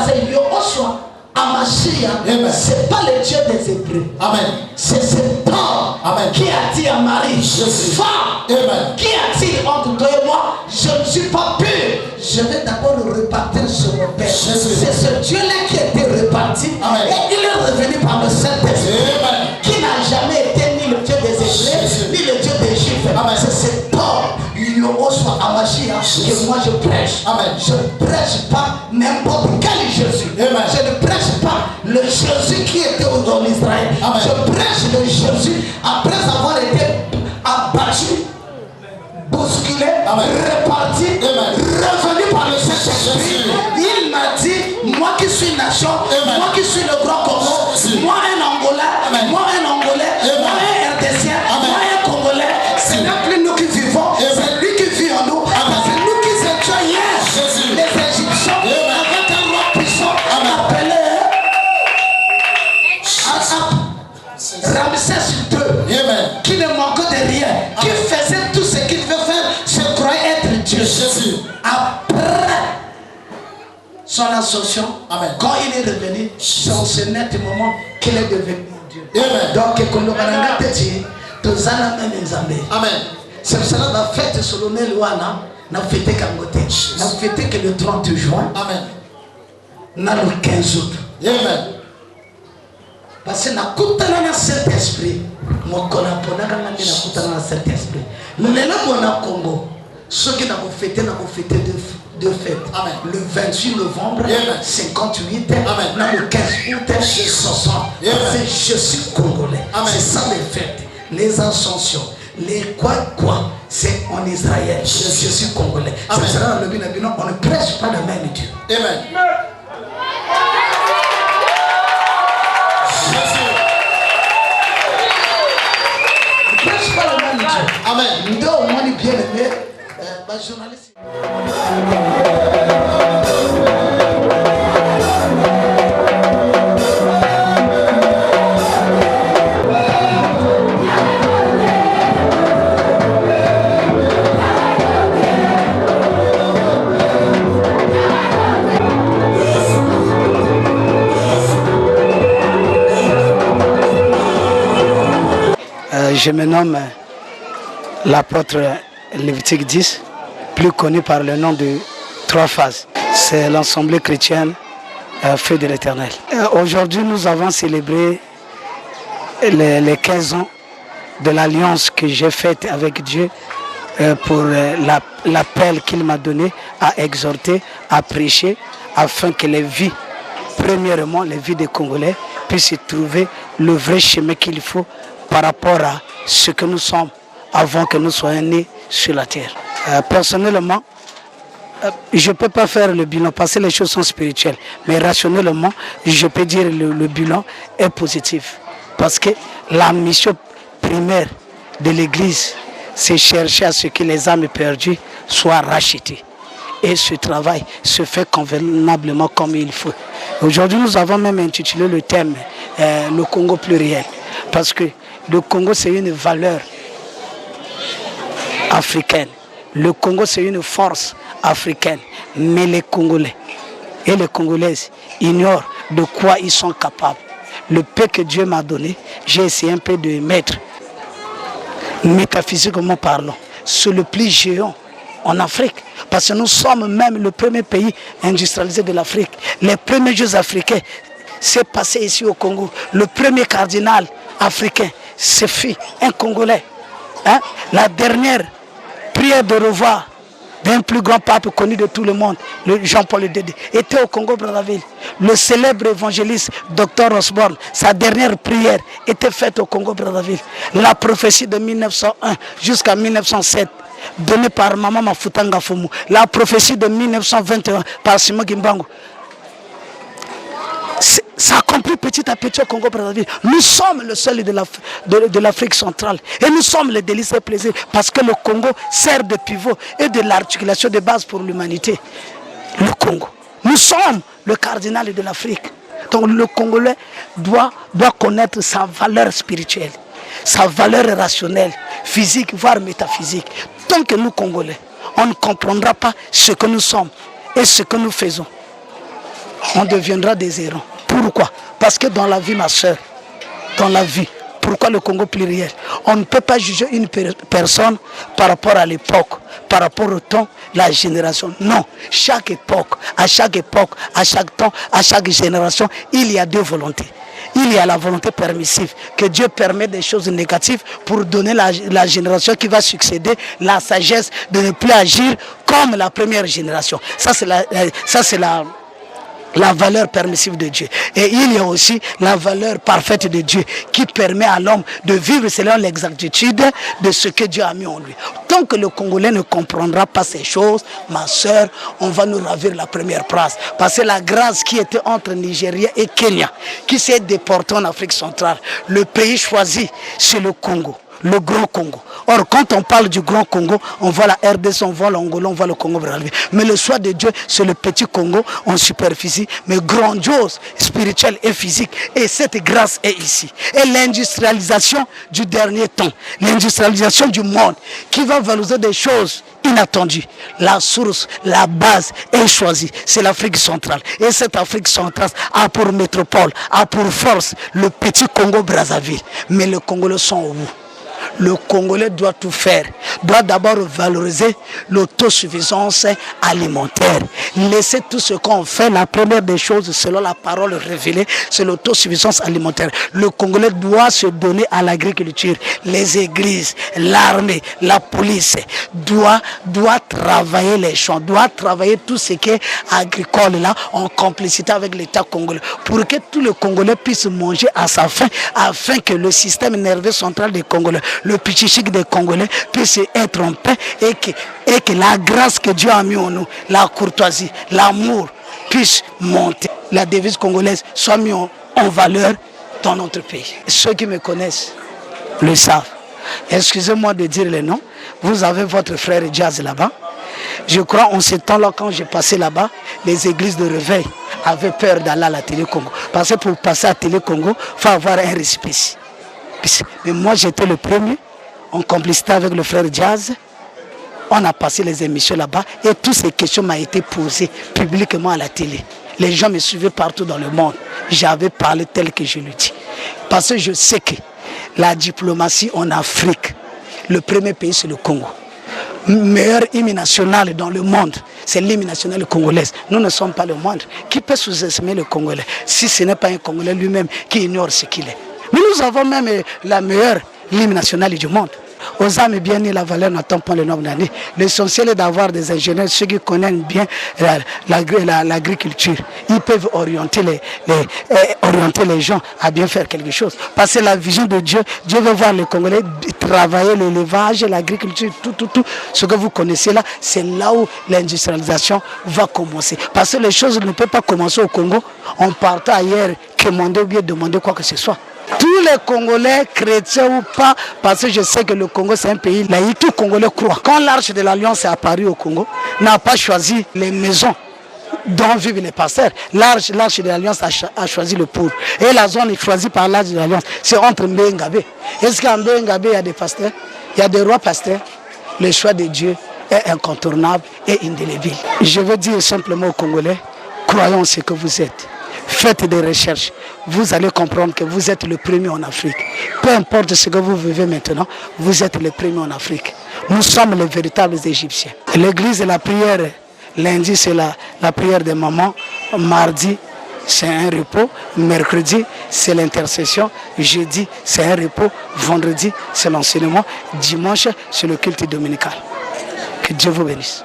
Parce que Yoshua, Amashia, c'est pas le Dieu des Hébreux. C'est cet homme qui a dit à Marie, femme, qui a dit entre toi et moi, je ne suis pas pur. Je vais d'abord le repartir sur mon père. C'est ce Dieu-là qui a été reparti. Et il est revenu par le Saint-Esprit, qui n'a jamais été ni le Dieu des Hébreux, ni le Dieu des Juifs. C'est cet homme, Yoshua Amashia, que moi je prêche. Je ne prêche pas n'importe quel Jésus. Je ne prêche pas le Jésus qui était en Israël. Je prêche le Jésus après avoir été abattu, bousculé, reparti, revenu par le Saint-Esprit. Il m'a dit, moi qui suis nation, moi qui suis le grand Congo, moi un Angolais, moi un RDCien, moi un Congolais, c'est n'est plus nous qui vivons, c'est lui qui vit en nous. C'est nous qui étions hier, les Égyptiens, avec un roi puissant appelé Ramsès II, qui ne manquait de rien, qui faisait tout ce qu'il veut faire, se croyait être Dieu. Après son ascension, quand il est revenu, c'est en ce net moment qu'il est devenu Dieu. Donc, quand on a dit, tous en même Amen. C'est pour cela la fête solennelle Wana n'a fêté qu'à côté. N'a fêté que le 30 juin. N'a le 15 août. Parce que n'a coûté dans cet esprit. Moi, qu'on a pour n'a coûté dans cet esprit. Nous n'avons pas Congo. Ceux qui n'ont fêté deux fêtes. Le 28 novembre 58, le 15 août 60. Je suis congolais. C'est ça les fêtes, les ascensions, les quoi, c'est en Israël. Je suis congolais. C'est ça le binabino. On ne prêche pas le même Dieu. Amen. On ne prêche pas le même Dieu. Amen. Nous devons bien aimé. Journaliste. Je me nomme l'apôtre Lévitique 10, plus connu par le nom de Trois Phases. C'est l'Assemblée chrétienne Feu de l'Éternel. Aujourd'hui, nous avons célébré les 15 ans de l'alliance que j'ai faite avec Dieu pour l'appel qu'il m'a donné à exhorter, à prêcher, afin que les vies, premièrement les vies des Congolais, puissent trouver le vrai chemin qu'il faut par rapport à ce que nous sommes avant que nous soyons nés sur la terre. Personnellement, je ne peux pas faire le bilan parce que les choses sont spirituelles. Mais rationnellement, je peux dire que le bilan est positif. Parce que la mission primaire de l'Église, c'est chercher à ce que les âmes perdues soient rachetées. Et ce travail se fait convenablement comme il faut. Aujourd'hui, nous avons même intitulé le thème le Congo pluriel. Parce que le Congo, c'est une valeur africaine. Le Congo, c'est une force africaine. Mais les Congolais et les Congolaises ignorent de quoi ils sont capables. Le peu que Dieu m'a donné, j'ai essayé un peu de mettre, métaphysiquement parlant, sur le plus géant en Afrique. Parce que nous sommes même le premier pays industrialisé de l'Afrique. Les premiers Jeux africains, c'est passé ici au Congo. Le premier cardinal africain, c'est un Congolais. Hein? La dernière prière de revoir d'un plus grand pape connu de tout le monde, le Jean-Paul II, était au Congo-Brazzaville. Le célèbre évangéliste Dr Osborne, sa dernière prière était faite au Congo-Brazzaville. La prophétie de 1901 jusqu'à 1907, donnée par Maman Mafuta Ngafumu. La prophétie de 1921 par Simon Gimbangu. Ça accomplit petit à petit au Congo-Brazzaville. Nous sommes le seul de l'Afrique centrale. Et nous sommes les délices et plaisirs. Parce que le Congo sert de pivot et de l'articulation de base pour l'humanité. Le Congo. Nous sommes le cardinal de l'Afrique. Donc le Congolais doit connaître sa valeur spirituelle, sa valeur rationnelle, physique, voire métaphysique. Tant que nous, Congolais, on ne comprendra pas ce que nous sommes et ce que nous faisons. on deviendra des errants. Pourquoi? Parce que dans la vie, ma soeur, dans la vie, pourquoi le Congo pluriel? On ne peut pas juger une personne par rapport à l'époque, par rapport au temps, la génération. Non, chaque époque, à chaque temps, à chaque génération, il y a deux volontés. Il y a la volonté permissive, que Dieu permet des choses négatives pour donner la génération qui va succéder la sagesse de ne plus agir comme la première génération. Ça, c'est la valeur permissive de Dieu. Et il y a aussi la valeur parfaite de Dieu qui permet à l'homme de vivre selon l'exactitude de ce que Dieu a mis en lui. Tant que le Congolais ne comprendra pas ces choses, ma soeur, on va nous ravir la première place. Parce que la grâce qui était entre Nigeria et Kenya, qui s'est déportée en Afrique centrale, le pays choisi, c'est le Congo. Le Grand Congo. Or, quand on parle du Grand Congo, on voit la RDC, on voit l'Angola, on voit le Congo brazzaville. Mais le choix de Dieu, c'est le petit Congo en superficie, mais grandiose, spirituelle et physique. Et cette grâce est ici. Et l'industrialisation du dernier temps, l'industrialisation du monde, qui va valoriser des choses inattendues. La source, la base est choisie. C'est l'Afrique centrale. Et cette Afrique centrale a pour métropole, a pour force le petit Congo brazzaville. Mais les Congolais sont au bout. Le Congolais doit tout faire, doit d'abord valoriser l'autosuffisance alimentaire. Laisser tout ce qu'on fait, la première des choses, selon la parole révélée, c'est l'autosuffisance alimentaire. Le Congolais doit se donner à l'agriculture. Les églises, l'armée, la police doit travailler les champs, doit travailler tout ce qui est agricole là, en complicité avec l'État congolais, pour que tout le Congolais puisse manger à sa faim, afin que le système nerveux central des Congolais, le psychique des Congolais puisse être en paix et que la grâce que Dieu a mis en nous, la courtoisie, l'amour puisse monter. La devise congolaise soit mise en valeur dans notre pays. Ceux qui me connaissent le savent. Excusez-moi de dire les noms. Vous avez votre frère Jazz là-bas. Je crois en ce temps-là, quand j'ai passé là-bas, les églises de réveil avaient peur d'aller à la Télé Congo. Parce que pour passer à Télé Congo, il faut avoir un récépissé. Mais moi, j'étais le premier, en complicité avec le frère Jazz. On a passé les émissions là-bas et toutes ces questions m'ont été posées publiquement à la télé. Les gens me suivaient partout dans le monde. J'avais parlé tel que je le dis. Parce que je sais que la diplomatie en Afrique, le premier pays, c'est le Congo. Meilleur hymne national dans le monde, c'est l'hymne national congolaise. Nous ne sommes pas le monde. Qui peut sous-estimer le Congolais si ce n'est pas un Congolais lui-même qui ignore ce qu'il est? Mais nous avons même la meilleure hymne nationale du monde. Aux âmes bien nées, la valeur n'attend pas le nombre d'années. L'essentiel est d'avoir des ingénieurs, ceux qui connaissent bien l'agriculture. Ils peuvent orienter les gens à bien faire quelque chose. Parce que la vision de Dieu, Dieu veut voir les Congolais travailler l'élevage, l'agriculture, tout. Ce que vous connaissez là, c'est là où l'industrialisation va commencer. Parce que les choses ne peuvent pas commencer au Congo en partant ailleurs, commander ou bien demander quoi que ce soit. Tous les Congolais, chrétiens ou pas, parce que je sais que le Congo c'est un pays laïque, tout Congolais croit. Quand l'Arche de l'Alliance est apparue au Congo, n'a pas choisi les maisons dont vivent les pasteurs. L'Arche de l'Alliance a choisi le pauvre. Et la zone est choisie par l'Arche de l'Alliance, c'est entre Mbé et Ngabé. Est-ce qu'en Mbé et Ngabé, il y a des pasteurs? Il y a des rois pasteurs. Le choix de Dieu est incontournable et indélébile. Je veux dire simplement aux Congolais, croyons en ce que vous êtes. Faites des recherches, vous allez comprendre que vous êtes le premier en Afrique. Peu importe ce que vous vivez maintenant, vous êtes le premier en Afrique. Nous sommes les véritables Égyptiens. L'église et la prière, lundi c'est la prière des mamans, mardi c'est un repos, mercredi c'est l'intercession, jeudi c'est un repos, vendredi c'est l'enseignement, dimanche c'est le culte dominical. Que Dieu vous bénisse.